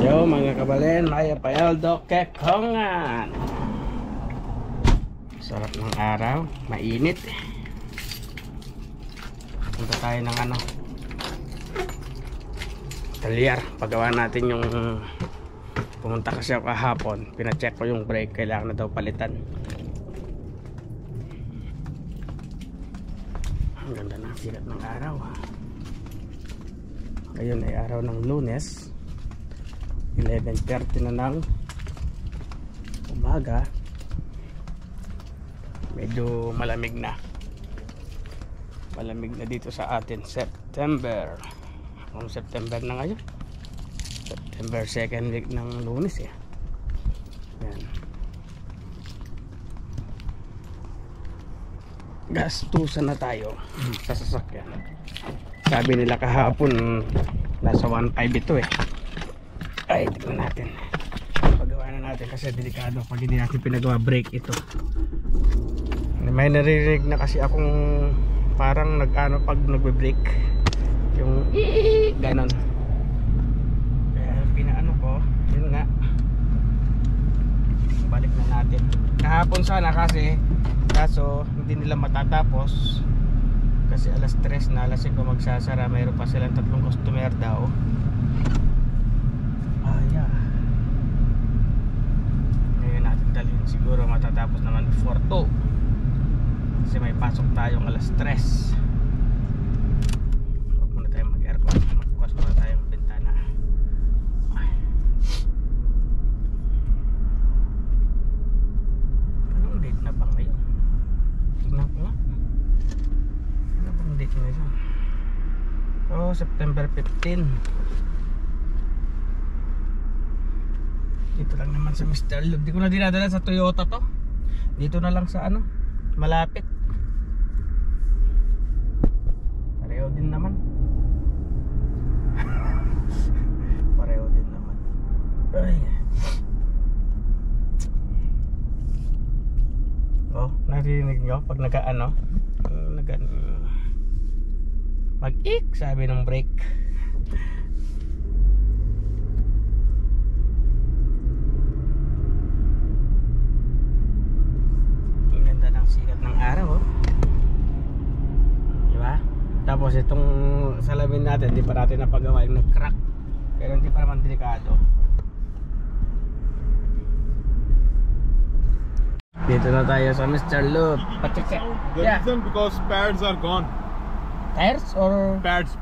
Yo mga kabalen, Maya Payaldo Kekongan. Sarap ng araw, mainit. Punta tayo ng Talyar. Pagawa natin yung pumunta kasi ako kahapon. Pina-check ko yung brake, kailangan na daw palitan. Ang ganda ng sikat ng araw. Ngayon ay araw ng Lunes, 11:30 na ng umaga. Medyo malamig na. Malamig na dito sa atin. September. Kung September na ngayon. September 2nd week ng Lunes eh. Yan. Gastusan na tayo sa sasakyan. Sabi nila kahapon nasa 1.5 ito eh. Ay, tignan natin. Pagawa na natin kasi delikado pag hindi natin pinagawa brake ito. May naririnig na kasi akong parang pag nagbe-brake yung ganon. Kaya pinaano ko, yun nga. Balik na natin. Kahapon sana kasi, kaso hindi nila matatapos. Kasi alas 3 na, alas 5 magsasara. Mayroon pa silang 3 customer daw. Yeah. Ngayon natin dalhin. Siguro matatapos naman before 2. Kasi may pasok tayong alas 3. Huwag muna tayong mag-aircon. Magbukas muna tayong bintana. Ay. Anong date na ba ngayon? Tignan ko nga. Ano bang date ngayon? Oh, September 15. Dito lang naman sa Mr. Lube. Di ko na dinadala sa Toyota to. Dito na lang sa malapit. Pareho din naman. Pareho din naman. Ay. Oh, narinig nyo pag mag-ik sabi ng brake. Sikat ng araw, oh. Diba? Tapos itong salamin natin, di pa natin napagawa, yung nag-crack. Pero hindi pa naman delikado. Dito na tayo sa Mr. Lube. The reason because pads are gone. Tires or? Pads.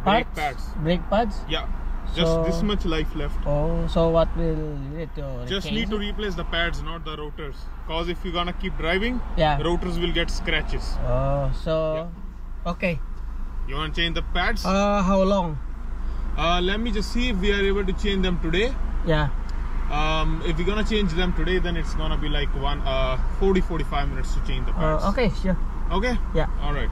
Brake pads. Brake pads? Yeah. Just this much life left. Oh, so what will you need to just need to replace the pads, not the rotors. Because if you're gonna keep driving, yeah, rotors will get scratches. Oh, so yeah. Okay. You wanna change the pads? How long? Let me just see if we are able to change them today. Yeah. If we're gonna change them today, then it's gonna be like 40-45 minutes to change the pads. Okay, sure. Okay? Yeah. All right.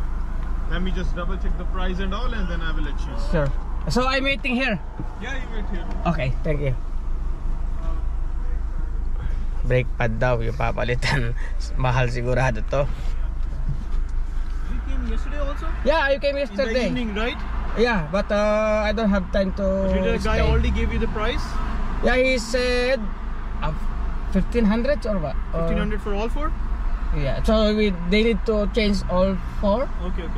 Let me just double check the price and all, and then I will let you know. Sure. So I'm waiting here. Yeah, you wait here. Okay, thank you. Brake pad daw yung papalitan. Mahal sigurado to. You came yesterday also? Yeah, I came yesterday. In the evening, right? Yeah, but I don't have time to Did the guy already give you the price? Yeah, he said 1,500 or what? 1,500 for all four? Yeah, so they need to change all 4. Okay.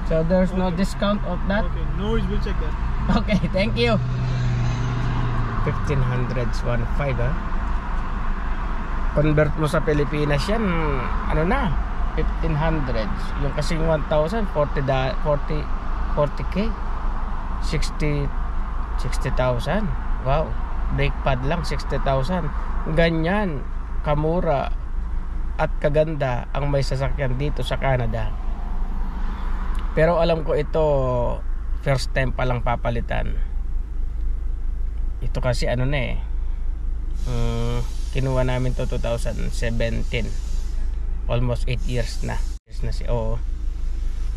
So there's no discount of that? Okay, no worries, we'll check that. Okay, thank you. 1,500, 1.5 ha. Convert mo sa Pilipinas yan, 1,500. Yung kasing 1,000, 40K. 60,000. Wow, brake pad lang 60,000. Ganyan kamura at kaganda ang may sasakyan dito sa Canada. Pero alam ko ito first time pa lang papalitan. Ito kasi kinuha namin to 2017. Almost 8 years na.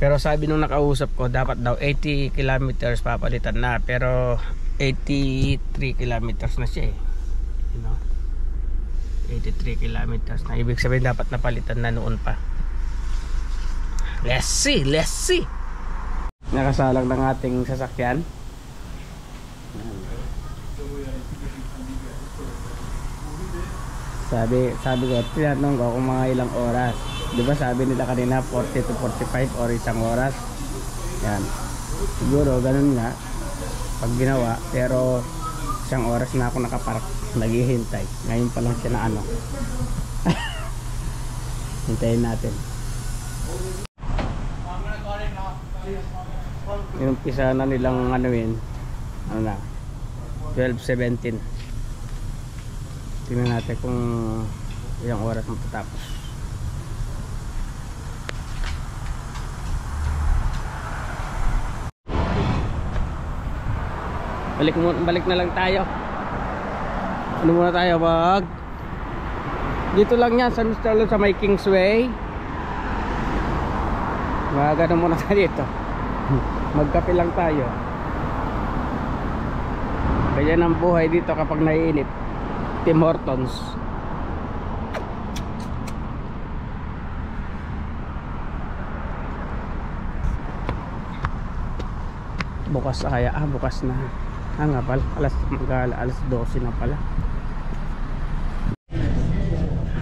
Pero sabi nung nakausap ko, dapat daw 80 kilometers papalitan na. Pero 83 kilometers na siya eh. 83 kilometers na. Ibig sabihin dapat napalitan na noon pa. Let's see. Nakasalang ng ating sasakyan. Sabi ko, tinatanong ko kung mga ilang oras. Di ba sabi nila kanina 40 to 45 or isang oras. Yan. Siguro ganun nga pag ginawa, pero isang oras na ako nakapark naghihintay. Ngayon pa lang siya na ano. Hintayin natin. Yung umpisa na nilang anuin, ano na, 12:17. Tingnan natin kung ilang oras matatapos. Balik na lang tayo. Ano muna tayo, wag? Dito lang yan sa Mr. Lon, sa may Kingsway. Magano muna tayo dito. Magkape lang tayo. Ganyan ang buhay dito kapag naiinit. Tim Hortons. Bukas na kaya? Bukas na. Nga pala, alas 12 na pala.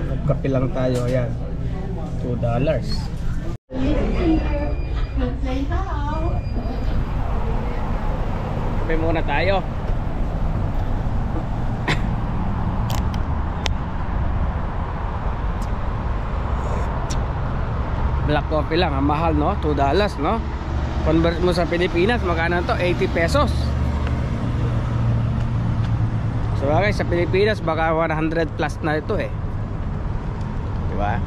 Magkape lang tayo, ayan. $2. Kape muna tayo. Black coffee lang, ang mahal no? $2 no? Convert mo sa Pilipinas, magkano to? 80 pesos. So okay, sa Pilipinas baka 100 plus na ito eh. Diba?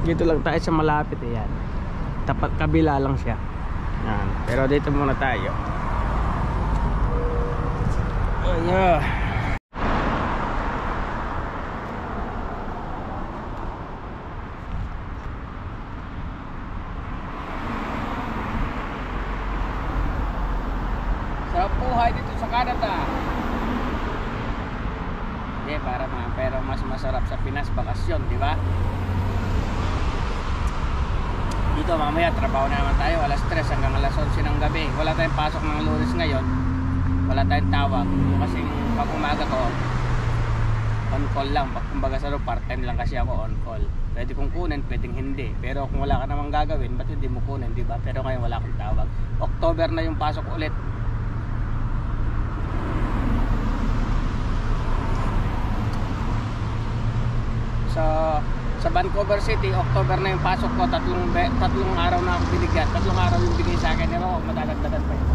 Dito lang tayo sa malapit eh, yan. Tapat kabila lang siya. Yan. Pero dito muna tayo. Ayan. Sarap buhay dito sa Canada. Hindi, pero mas masarap sa Pinas bakasyon, di ba? Dito mamaya trabaho na naman tayo alas 3 hanggang alas 11 ng gabi. Wala tayong pasok ng Lunes ngayon. Wala tayong tawag. Kasi pag umaga ko on call lang. Pag kumbaga sa part time lang kasi ako on call. Pwede kong kunin, pwedeng hindi. Pero kung wala ka namang gagawin, ba't hindi mo kunin, di ba? Pero ngayon wala akong tawag. October na yung pasok ulit. Sa Vancouver City, October na yung pasok ko. Tatlong araw na ako binigyan. Tatlong araw yung bigay sa akin. Pero madadagdagan pa yun.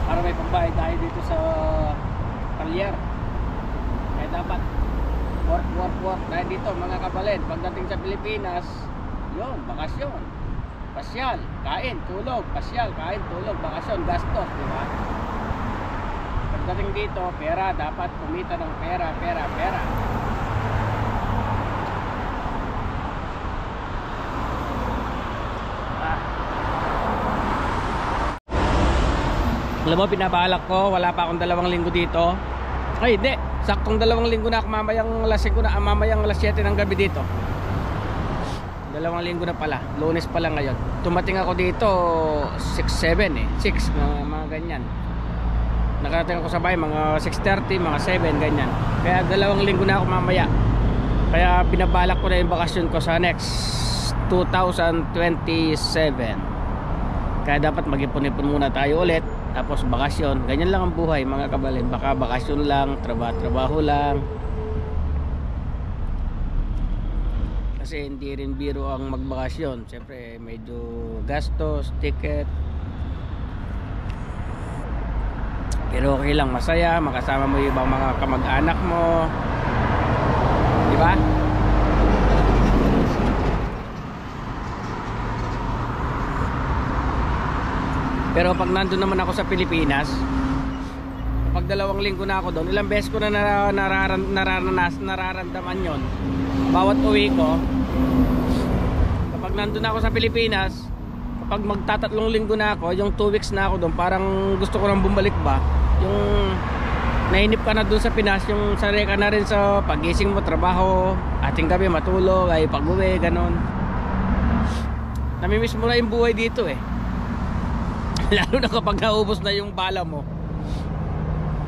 Para may pambayad tayo dito sa Collier. Kaya dapat work dahil dito mga kabalin. Pagdating sa Pilipinas, yun, bakasyon, pasyal, kain, tulog, pasyal, kain, tulog, bakasyon, gastos, di ba? Pagdating dito, pera, dapat kumita ng pera. Alam mo, pinabalak ko, wala pa akong 2 linggo dito. Ay, hindi. Saktong 2 linggo na ako, mamayang alas 7 ng gabi dito. 2 linggo na pala. Lunes pa lang ngayon. Tumating ako dito 6-7 eh. 6 mga ganyan. Nakarating ako sa bahay mga 6:30, mga 7 ganyan. Kaya 2 linggo na ako mamaya. Kaya binabalak ko na yung bakasyon ko sa next 2027. Kaya dapat mag-ipon-ipon muna tayo ulit. Tapos bakasyon, ganyan lang ang buhay mga kabalin. Baka bakasyon lang, trabaho lang. Kasi hindi rin biro ang magbakasyon. Siyempre medyo gastos, ticket. Pero okay lang, masaya, makasama mo yung ibang mga kamag-anak mo. Di ba? Pero pag nandun naman ako sa Pilipinas, pag 2 linggo na ako doon, ilang beses ko na nararamdaman yon. Bawat uwi ko, kapag nandun ako sa Pilipinas, kapag magtatatlong linggo na ako, yung 2 weeks na ako doon, parang gusto ko nang bumalik ba. Yung nainip ka na doon sa Pinas, yung sanay ka na rin sa pagising mo, trabaho, ating gabi matulog, ay pag-uwi, ganon. Namimiss mo na yung buhay dito eh. Lalo na kapag naubos na yung bala mo,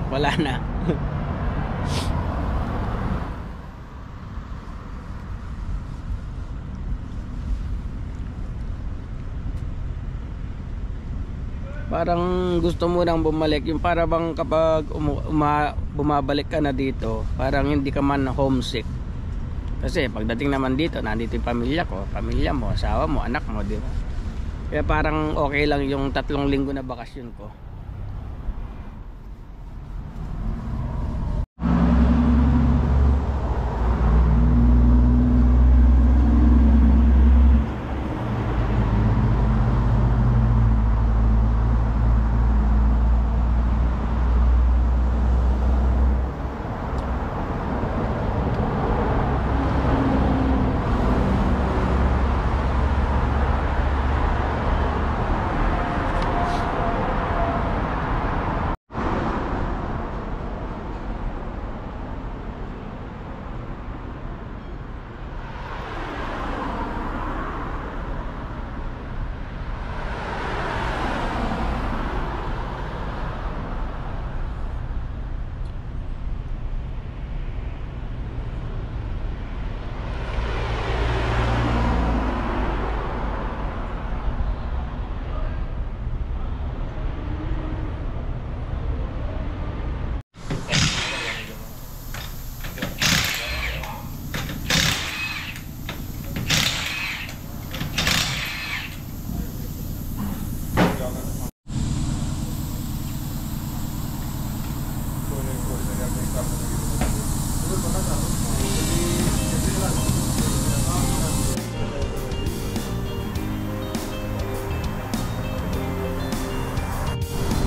wala na. Parang gusto mo nang bumalik. Yung para bang kapag bumabalik ka na dito, parang hindi ka man homesick. Kasi pagdating naman dito, nandito yung pamilya ko, pamilya mo, asawa mo, anak mo, di ba? Kaya parang okay lang yung 3 linggo na bakasyon ko.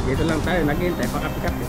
Dito lang tayo, naghihintay, pakapi-kapi.